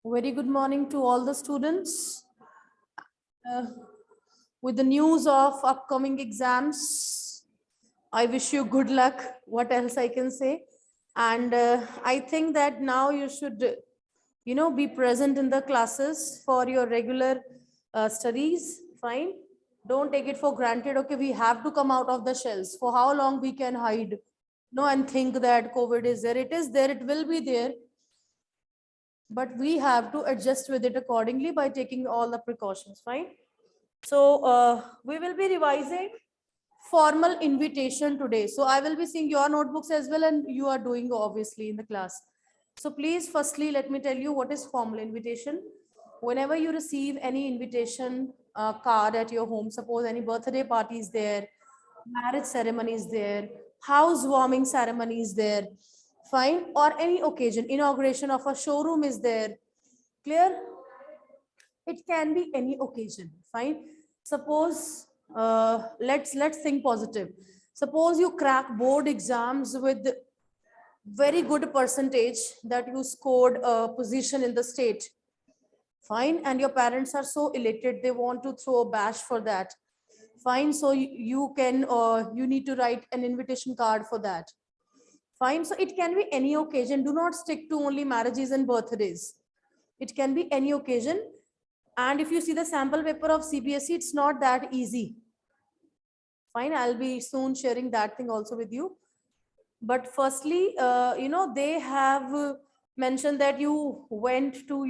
Very good morning to all the students. Uh, with the news of upcoming exams, I wish you good luck. What else I can say? And I think that now you should, be present in the classes for your regular studies. Fine. Don't take it for granted. Okay, we have to come out of the shells. For how long we can hide? No, and think that COVID is there. It is there. It will be there, but we have to adjust with it accordingly by taking all the precautions. Fine. So we will be revising formal invitation today. So I will be seeing your notebooks as well, and you are doing obviously in the class. So please, firstly, let me tell you what is formal invitation. Whenever you receive any invitation card at your home, suppose any birthday party is there, marriage ceremony is there, housewarming ceremony is there, fine, or any occasion, inauguration of a showroom is there. Clear? It can be any occasion. Fine. Suppose let's think positive. Suppose you crack board exams with very good percentage, that you scored a position in the state. Fine. And your parents are so elated, they want to throw a bash for that. Fine. So you need to write an invitation card for that. Fine. So it can be any occasion. Do not stick to only marriages and birthdays. It can be any occasion. And if you see the sample paper of CBSE, it's not that easy. Fine, I'll be soon sharing that thing also with you. But firstly, they have mentioned that you went to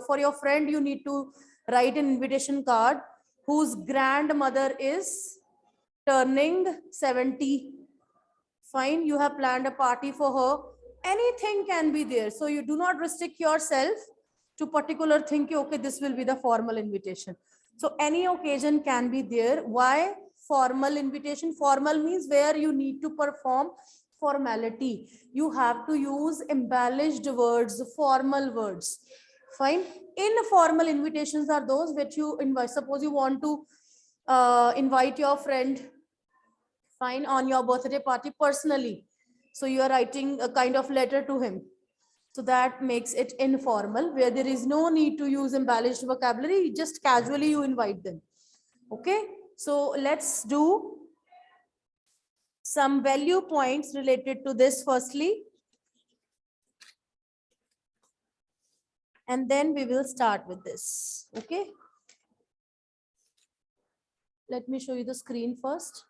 for your friend, you need to write an invitation card whose grandmother is turning 70. Fine, you have planned a party for her. Anything can be there. So you do not restrict yourself to particular thing. Okay, this will be the formal invitation. So any occasion can be there. Why formal invitation? Formal means where you need to perform formality. You have to use embellished words, formal words. Fine. Informal invitations are those which you invite. Suppose you want to invite your friend, fine, on your birthday party personally. So you are writing a kind of letter to him. So that makes it informal, where there is no need to use embellished vocabulary, just casually you invite them. Okay, so let's do some value points related to this firstly. And then we will start with this. Okay. Let me show you the screen first.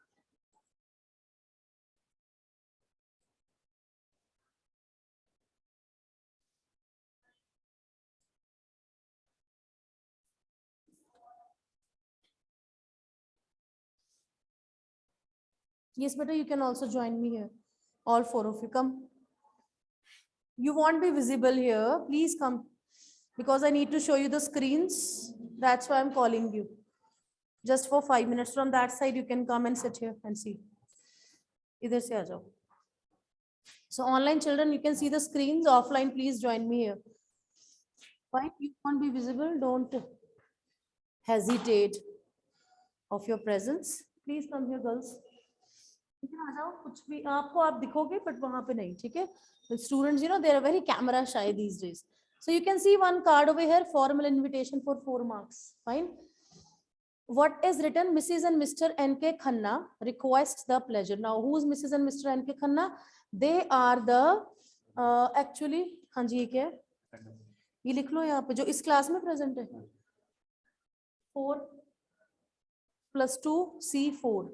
Yes, better you can also join me here. All four of you come. You won't be visible here. Please come, because I need to show you the screens. That's why I'm calling you. Just for 5 minutes. From that side, you can come and sit here and see. Idhar se aa jao. So online children, you can see the screens. Offline, please join me here. Fine, you won't be visible. Don't hesitate of your presence. Please come here, girls. आ जाओ, कुछ भी आपको आप दिखोगे, but वहां पे नहीं, ठीक है? The students, they are very camera shy these days. So you can see one card over here, formal invitation for 4 marks. Fine. What is written? Mrs. and Mr. N.K. Khanna request the pleasure. Now, who is Mrs. and Mr. N.K. Khanna? They are the actually, हाँ जी, ये क्या है? ये लिख लो यहाँ पे, जो इस क्लास में प्रेजेंट है. 4 + 2 C4.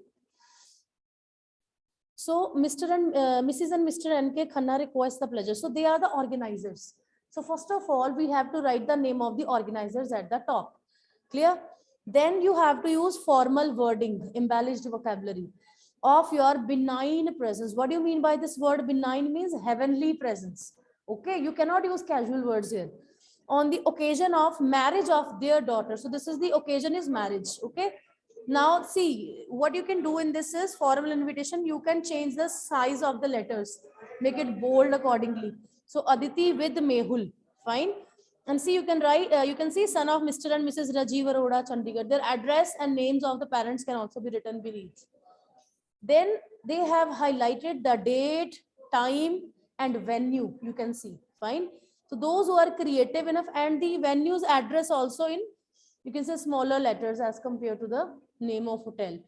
So Mr. and Mrs. and Mr. N.K. Khanna request the pleasure. So they are the organizers. So first of all, we have to write the name of the organizers at the top. Clear? Then you have to use formal wording, embellished vocabulary of your benign presence. What do you mean by this word? Benign means heavenly presence. Okay, you cannot use casual words here. On the occasion of marriage of their daughter. So this is the occasion is marriage. Okay. Now see, what you can do in this is formal invitation. You can change the size of the letters, make it bold accordingly. So Aditi with Mehul, fine. And see, you can write, you can see son of Mr. and Mrs. Rajiv Arora, Chandigarh. Their address and names of the parents can also be written beneath. Then they have highlighted the date, time, and venue. You can see, fine. So those who are creative enough, and the venue's address also in, you can say, smaller letters as compared to the name of hotel.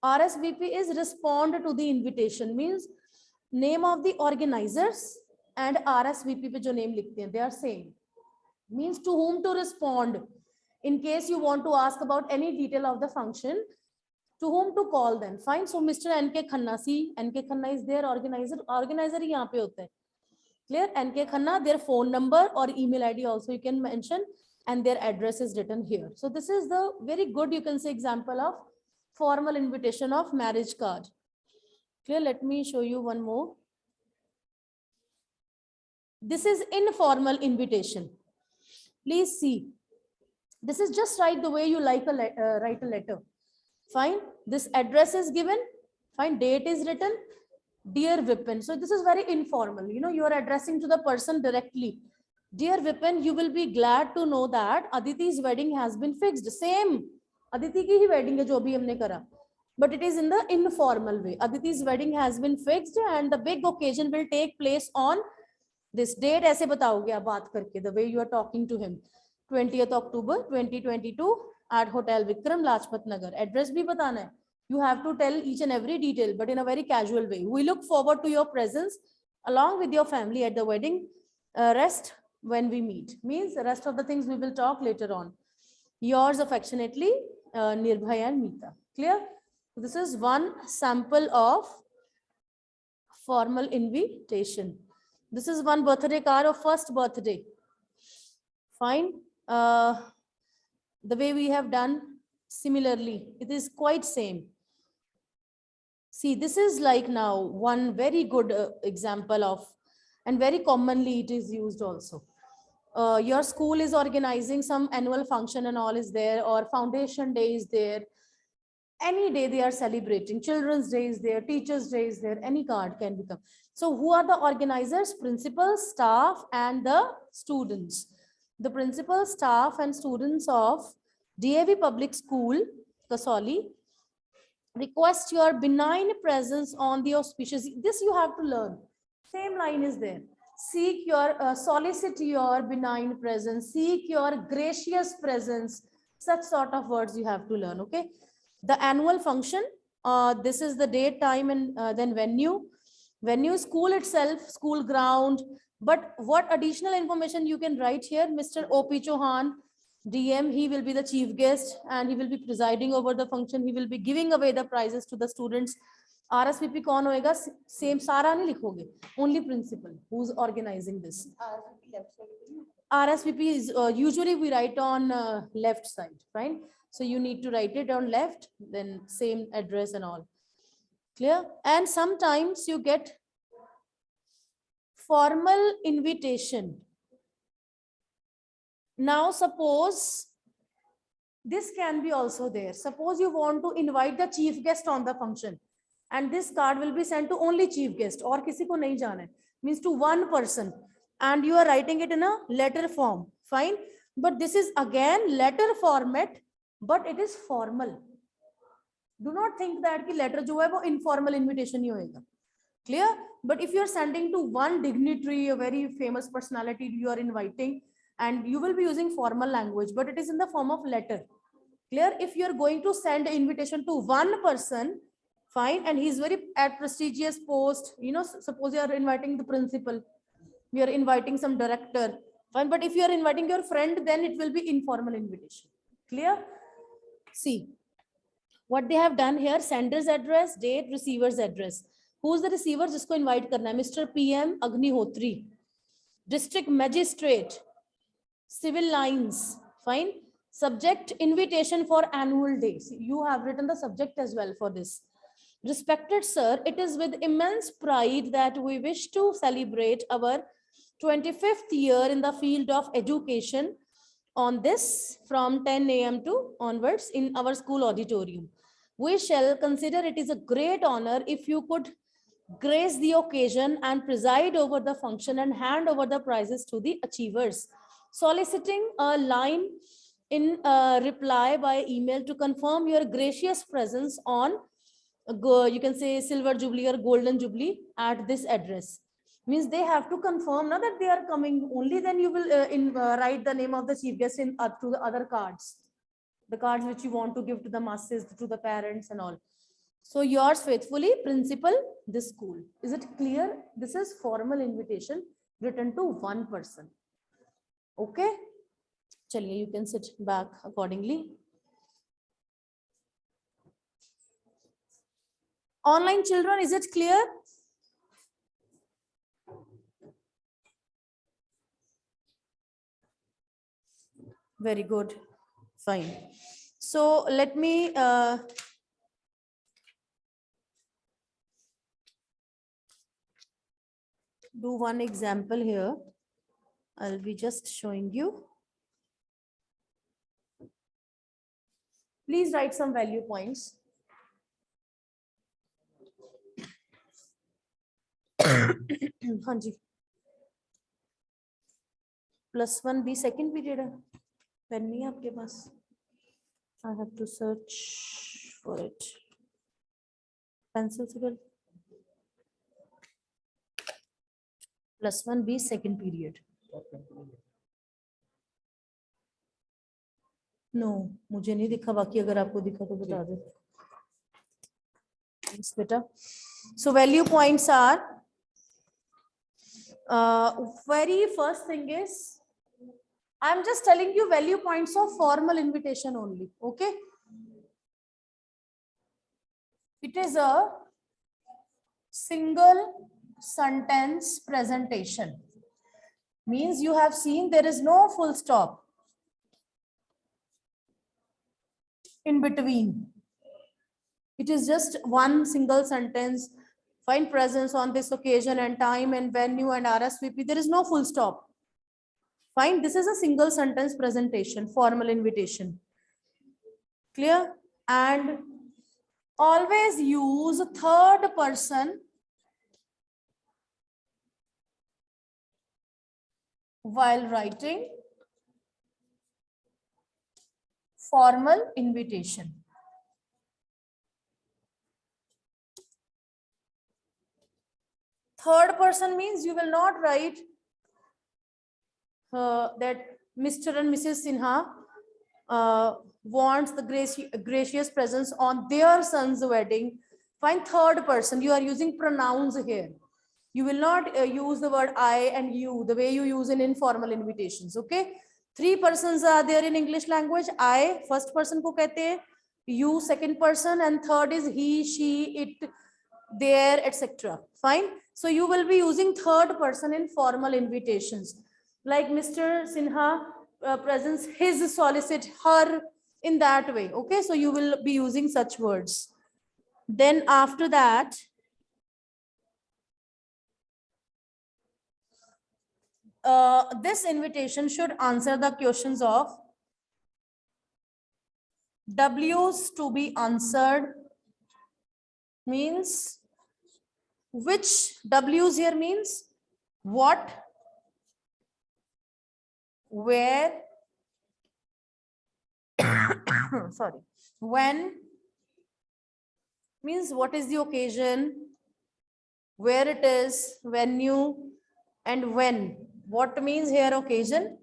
RSVP is respond to the invitation, means name of the organizers and RSVP पे जो name लिखते हैं, they are same. Means to whom to respond. In case you want to ask about any detail of the function, to whom to call them. Fine. So Mr. NK Khanna, see, NK Khanna is their organizer. Organizer ही यहाँ पे होता है. Clear? NK Khanna, their phone number or email ID also you can mention, and their address is written here. So this is the very good, you can say, example of formal invitation of marriage card. Clear? Let me show you one more. This is informal invitation. Please see. This is just write the way you like write a letter. Fine. This address is given. Fine. Date is written. Dear Vipin. So this is very informal. You know, you are addressing to the person directly. Dear Vipin, you will be glad to know that Aditi's wedding has been fixed. Same. Aditi ki hi wedding hai jo abhi humne kara. But it is in the informal way. Aditi's wedding has been fixed and the big occasion will take place on this date. ऐसे बताओगे आप बात करके, the way you are talking to him. 20th October 2022 at Hotel Vikram, Lajpat Nagar. Address भी बताना है. You have to tell each and every detail, but in a very casual way. We look forward to your presence along with your family at the wedding. Rest when we meet. Means the rest of the things we will talk later on. Yours affectionately, Nirbhay and Meeta. Clear? This is one sample of formal invitation. This is one birthday card of first birthday. Fine. The way we have done similarly, it is quite same. See, this is like now one very good example of, and very commonly it is used also. Your school is organizing some annual function and all is there, or foundation day is there. Any day they are celebrating, Children's Day is there, Teachers' Day is there, any card can become. So who are the organizers? Principal, staff, and the students. The principal, staff, and students of DAV Public School, Kasoli, request your benign presence on the auspicious. This you have to learn. Same line is there. Seek your, solicit your benign presence, seek your gracious presence. Such sort of words you have to learn, okay? The annual function, this is the date, time, and then venue. Venue, school itself, school ground. But what additional information you can write here? Mr. O.P. Chauhan, DM, he will be the chief guest and he will be presiding over the function. He will be giving away the prizes to the students. RSVP कौन होएगा? Same सारा नहीं लिखोगे. Only principal who's organizing this. RSVP is usually we write on left side, right? So you need to write it on left, then same address and all. Clear? And sometimes you get formal invitation. Now suppose this can be also there. Suppose you want to invite the chief guest on the function, and this card will be sent to only chief guest, or किसी को नहीं जाना है, means to one person, and you are writing it in a letter form. Fine, but this is again letter format, but it is formal. Do not think that कि letter जो है वो informal invitation ही होएगा. Clear? But if you are sending to one dignitary, a very famous personality you are inviting, and you will be using formal language, but it is in the form of letter. Clear? If you are going to send an invitation to one person, fine, and he's very at prestigious post, you know, suppose you are inviting the principal, you are inviting some director, fine, but if you are inviting your friend, then it will be informal invitation. Clear? See what they have done here: sender's address, date, receiver's address. Who's the receiver? जिसको invite करना है? Mr. PM Agnihotri, district magistrate, civil lines. Fine. Subject, invitation for annual day. See, you have written the subject as well for this. Respected sir, it is with immense pride that we wish to celebrate our 25th year in the field of education on this from 10 a.m. to onwards in our school auditorium. We shall consider it is a great honor if you could grace the occasion and preside over the function and hand over the prizes to the achievers. Soliciting a line in reply by email to confirm your gracious presence on, you can say, silver jubilee or golden jubilee at this address. Means they have to confirm now that they are coming. Only then you will write the name of the chief guest in to the other cards, the cards which you want to give to the masses, to the parents and all. So yours faithfully, principal, this school. Is it clear? This is formal invitation written to one person. Okay. Chaliye, you can sit back accordingly. Online children, is it clear? Very good. Fine. So let me do one example here. I'll be just showing you. Please write some value points. हाँ जी. +1 B second period है. Pen नहीं है आपके पास. I have to search for it. Pencil से कर. +1 B second period. No, मुझे नहीं दिखा. बाकी अगर आपको दिखा तो बता दो. Thanks, beta. So value points are very first thing is I'm just telling you value points of formal invitation only. Okay. It is a single sentence presentation. Means you have seen there is no full stop in between. It is just one single sentence. Find presence on this occasion and time and venue and RSVP. There is no full stop. Fine. This is a single sentence presentation, formal invitation. Clear? And always use third person while writing formal invitation. Third person means you will not write that Mr. and Mrs. Sinha wants the gracious presence on their son's wedding. Find third person. You are using pronouns here. You will not use the word I and you the way you use in informal invitations. Okay. 3 persons are there in English language. I first person ko kehte hai, you second person, and third is he, she, it, there, etc. Fine. So you will be using third person in formal invitations. Like Mr. Sinha presents his solicit her, in that way. Okay. So you will be using such words. Then after that, this invitation should answer the questions of W's to be answered. Means which W's here means what, where, sorry, when, means what is the occasion, where it is, venue, and when. What means here occasion?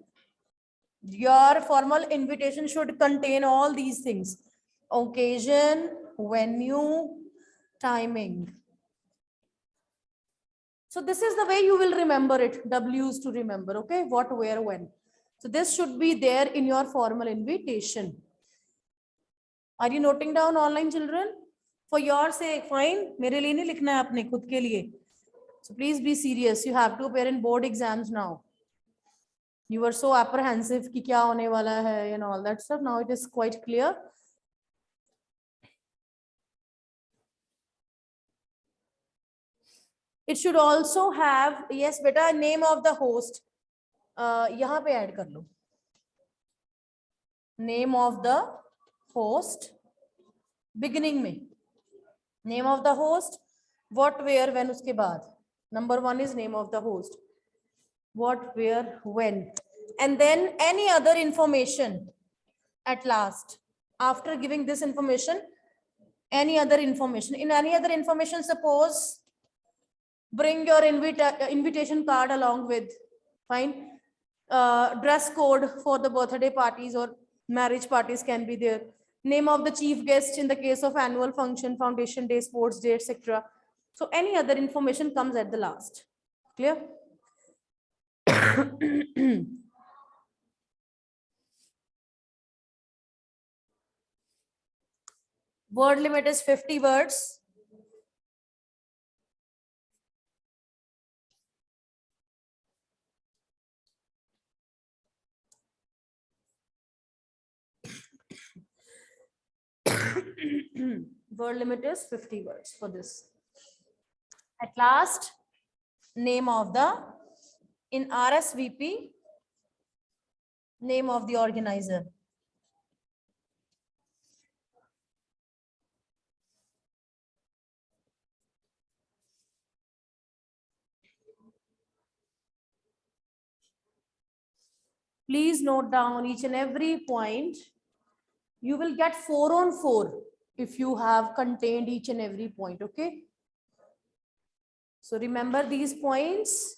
Your formal invitation should contain all these things: occasion, venue, timing. So this is the way you will remember it. W's to remember. Okay, what, where, when. So this should be there in your formal invitation. Are you noting down, online children? For your sake, fine. मेरे लिए नहीं लिखना है अपने खुद के लिए. So please be serious. You have to appear in board exams now. You were so apprehensive कि क्या होने वाला है and all that stuff. Now it is quite clear. It should also have, yes beta, name of the host. यहाँ पे add कर लो. Name of the host. Beginning में. Name of the host. What, where, when उसके बाद. Number 1 is name of the host. What, where, when. And then any other information at last. After giving this information, any other information. In any other information, suppose Bring your invitation card along with. Fine. Dress code for the birthday parties or marriage parties can be there. Name of the chief guest in the case of annual function, foundation day, sports day, etc. So any other information comes at the last. Clear? Word limit is 50 words. Word limit is 50 words for this. At last, name of the, in RSVP, name of the organizer. Please note down each and every point. You will get 4 on 4 if you have contained each and every point, okay? So remember these points.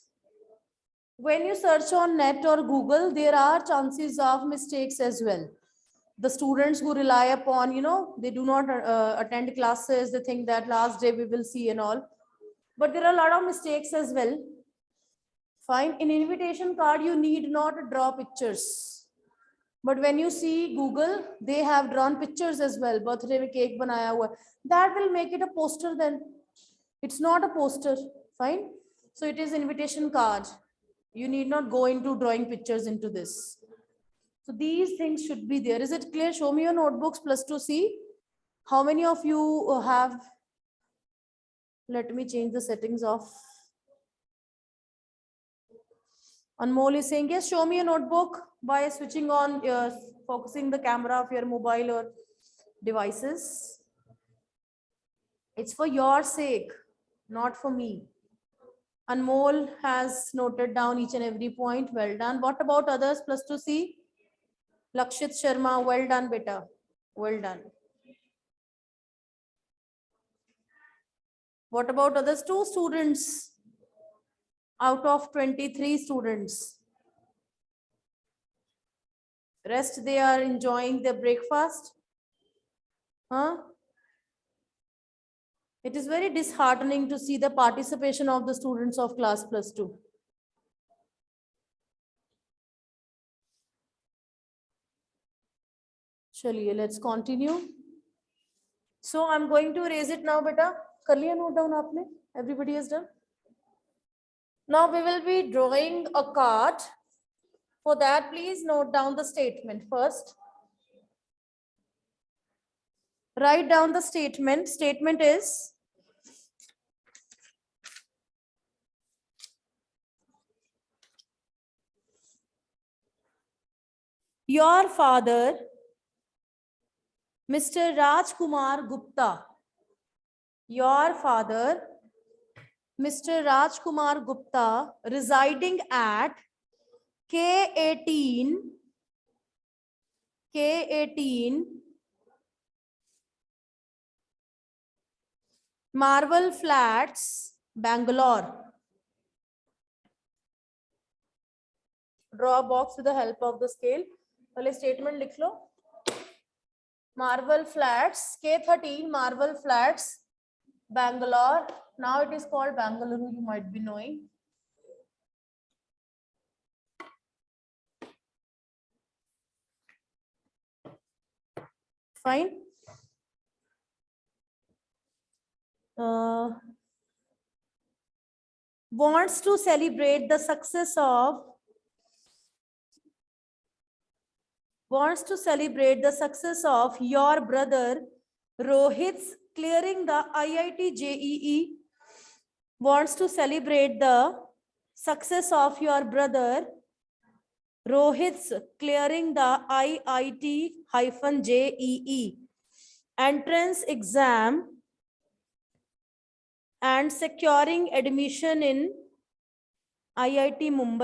When you search on net or Google, there are chances of mistakes as well. The students who rely upon, they do not attend classes, they think that last day we will see and all. But there are a lot of mistakes as well. Fine. In invitation card, you need not draw pictures. But when you see Google, they have drawn pictures as well. Birthday mein cake banaya hua. That will make it a poster then. It's not a poster. Fine. So it is invitation card. You need not go into drawing pictures into this. So these things should be there. Is it clear? Show me your notebooks plus 2C. How many of you have? Let me change the settings of. Anmol is saying, yes, show me a notebook by switching on, focusing the camera of your mobile or devices. It's for your sake, not for me. Anmol has noted down each and every point. Well done. What about others? Plus 2C. Lakshit Sharma, well done, beta. Well done. What about others? 2 students out of 23 students. Rest, they are enjoying their breakfast. Huh? It is very disheartening to see the participation of the students of class plus 2. Chaliye, let's continue. So I'm going to erase it now, beta. Kar liya note down aapne? Everybody has done. Now we will be drawing a card. For that, please note down the statement first. Write down the statement. Statement is, your father, Mr. Rajkumar Gupta. Your father, Mr. Rajkumar Gupta, residing at K18, Marvel Flats, Bangalore. Draw a box with the help of the scale. पहले statement लिख लो. Marvel Flats, K13, Marvel Flats, Bangalore. Now it is called Bangalore, you might be knowing. Fine. Wants to celebrate the success of your brother Rohit's clearing the IIT JEE. Wants to celebrate the success of your brother Rohit's clearing the IIT-JEE entrance exam and securing admission in IIT Mumbai.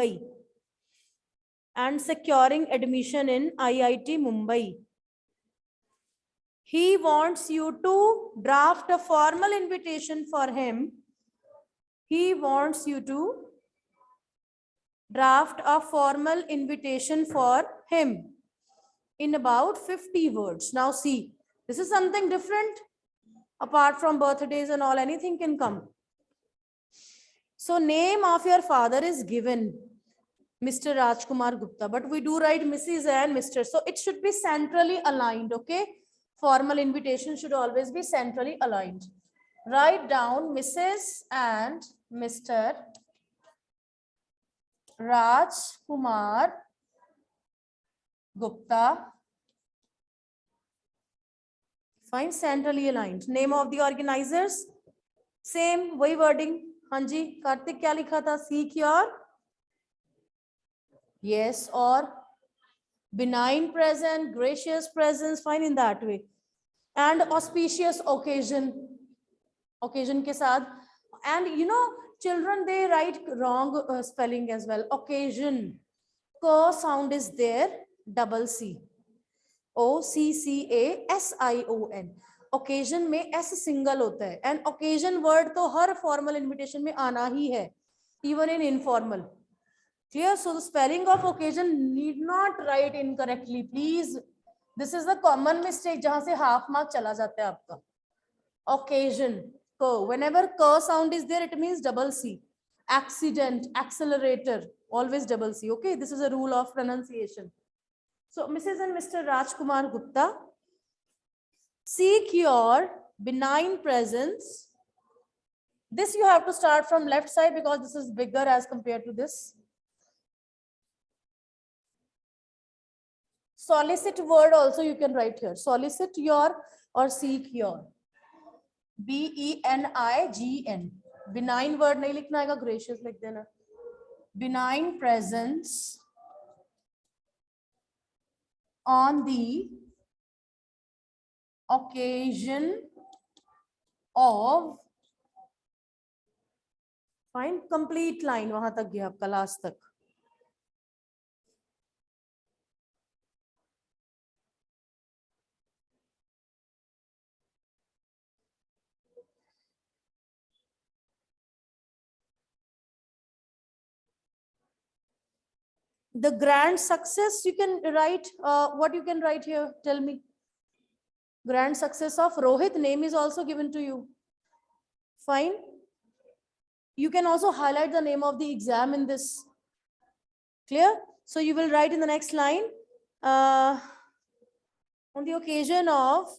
He wants you to draft a formal invitation for him He wants you to draft a formal invitation for him in about 50 words. Now see, this is something different. Apart from birthdays and all, anything can come. So name of your father is given, Mr. Rajkumar Gupta, but we do write Mrs. and Mr. So it should be centrally aligned, okay? Formal invitation should always be centrally aligned. Write down Mrs. and Mr. Rajkumar Gupta. Fine, centrally aligned. Name of the organizers, same, वही wording. हाँ जी, कार्तिक क्या लिखा था? Seek your, yes, or benign present, gracious presence, fine in that way. And auspicious occasion, occasion के साथ. And you know, children, they write wrong spelling as well. Occasion, K sound is there, double C. OCCASION. Occasion में S single होता है and occasion word तो हर formal invitation में आना ही है, even in informal. Clear? So the spelling of occasion need not right incorrectly please. This is the common mistake जहां से half mark चला जाता है आपका. Occasion k, whenever k sound is there it means double c. Accident, accelerator, always double c. Okay, this is a rule of pronunciation. So, Mrs. and Mr. Rajkumar Gupta, seek your benign presence. This you have to start from left side because this is bigger as compared to this. Solicit word also you can write here. Solicit your or seek your. BENIGN. Benign word नहीं लिखना है, gracious लिख देना. Benign presence on the occasion of, fine, complete line वहां तक गया आपका last तक. The grand success you can write, what you can write here, tell me. Grand success of Rohit, name is also given to you. Fine. You can also highlight the name of the exam in this. Clear? So you will write in the next line, on the occasion of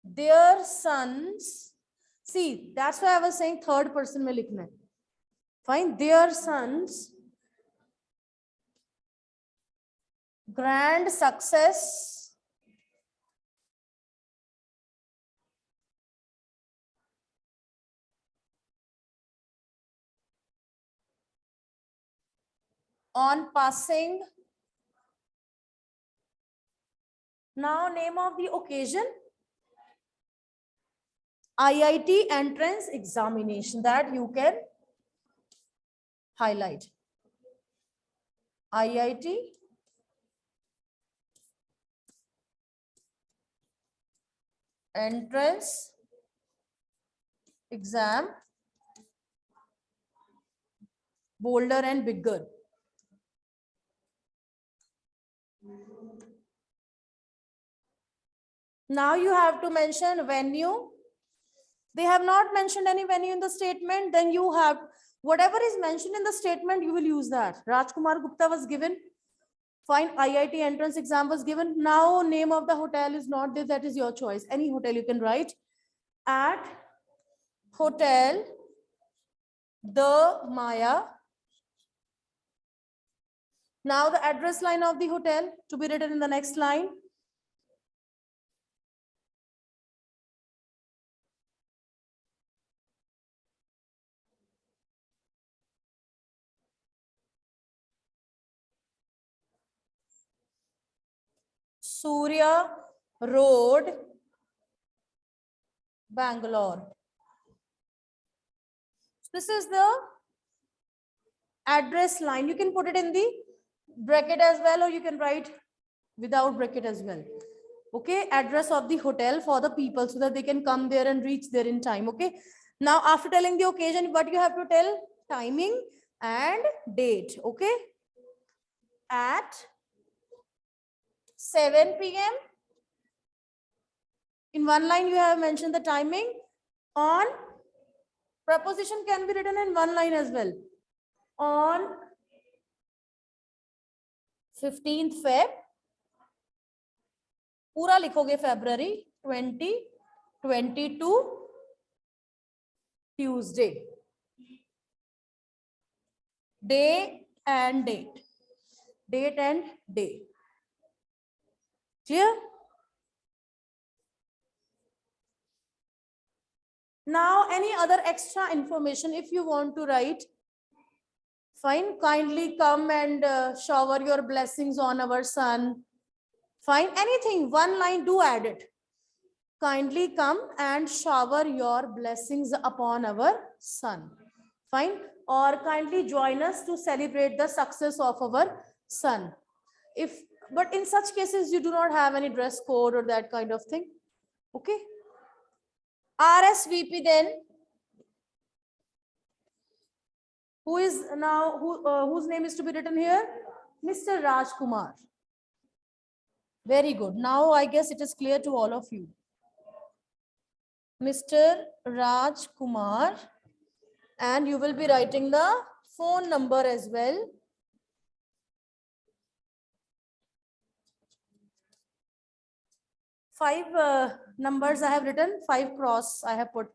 their sons. See, that's why I was saying third person mein likhna hai. Fine. Their sons grand success on passing. Now name of the occasion, IIT entrance examination, that you can highlight. IIT entrance exam, bolder and bigger. Now you have to mention venue. They have not mentioned any venue in the statement, then you have, whatever is mentioned in the statement, you will use that. Rajkumar Gupta was given. Fine, IIT entrance exam was given. Now name of the hotel is not there, that is your choice. Any hotel you can write. At Hotel The Maya. Now the address line of the hotel to be written in the next line. Surya Road, Bangalore. This is the address line. You can put it in the bracket as well, or you can write without bracket as well. Okay, address of the hotel for the people so that they can come there and reach there in time. Okay, Now, after telling the occasion, what you have to tell? Timing and date. Okay. At 7 p.m. In one line, you have mentioned the timing. On preposition can be written in one line as well. On 15th Feb, पूरा लिखोगे February 2022 Tuesday. Day and date. Date and day. Clear? Now, any other extra information if you want to write, fine, kindly come and shower your blessings on our son. Fine, anything, one line, do add it. Kindly come and shower your blessings upon our son. Fine, or kindly join us to celebrate the success of our son. But in such cases, you do not have any dress code or that kind of thing. Okay. RSVP then. Who is now, whose name is to be written here? Mr. Rajkumar. Very good. Now I guess it is clear to all of you. Mr. Rajkumar, and you will be writing the phone number as well. Five numbers I have written, 5 cross I have put,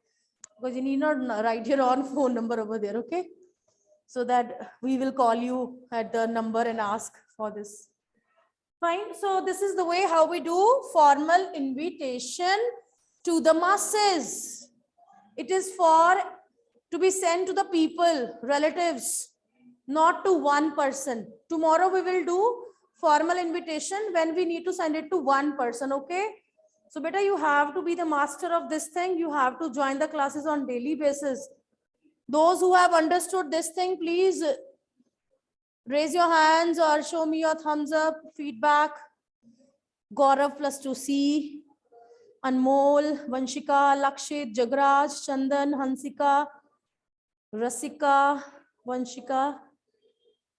because you need not write your own phone number over there, okay? So that we will call you at the number and ask for this. Fine. So this is the way how we do formal invitation to the masses. It is to be sent to the people, relatives, not to one person. Tomorrow we will do formal invitation when we need to send it to one person, okay? So beta, you have to be the master of this thing. You have to join the classes on daily basis. Those who have understood this thing, please raise your hands or show me your thumbs up, feedback. Gaurav plus 2C, Anmol, Vanshika, Lakshit, Jagraj, Chandan, Hansika, Rasika, Vanshika.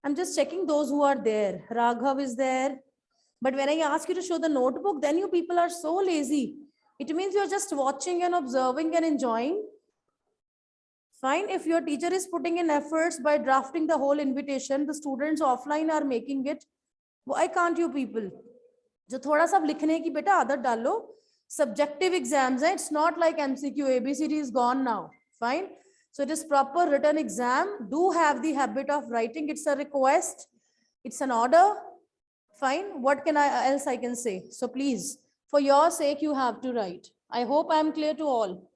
I'm just checking those who are there. Raghav is there. But when I ask you to show the notebook, then you people are so lazy. It means you're just watching and observing and enjoying. Fine. If your teacher is putting in efforts by drafting the whole invitation, the students offline are making it. Why can't you people? जो थोड़ा सा लिखने की बेटा आदत डालो. Subjective exams, it's not like MCQ, ABCD is gone now. Fine. So it is proper written exam. Do have the habit of writing. It's a request. It's an order. Fine. What else I can say? So please, for your sake, you have to write. I hope I am clear to all.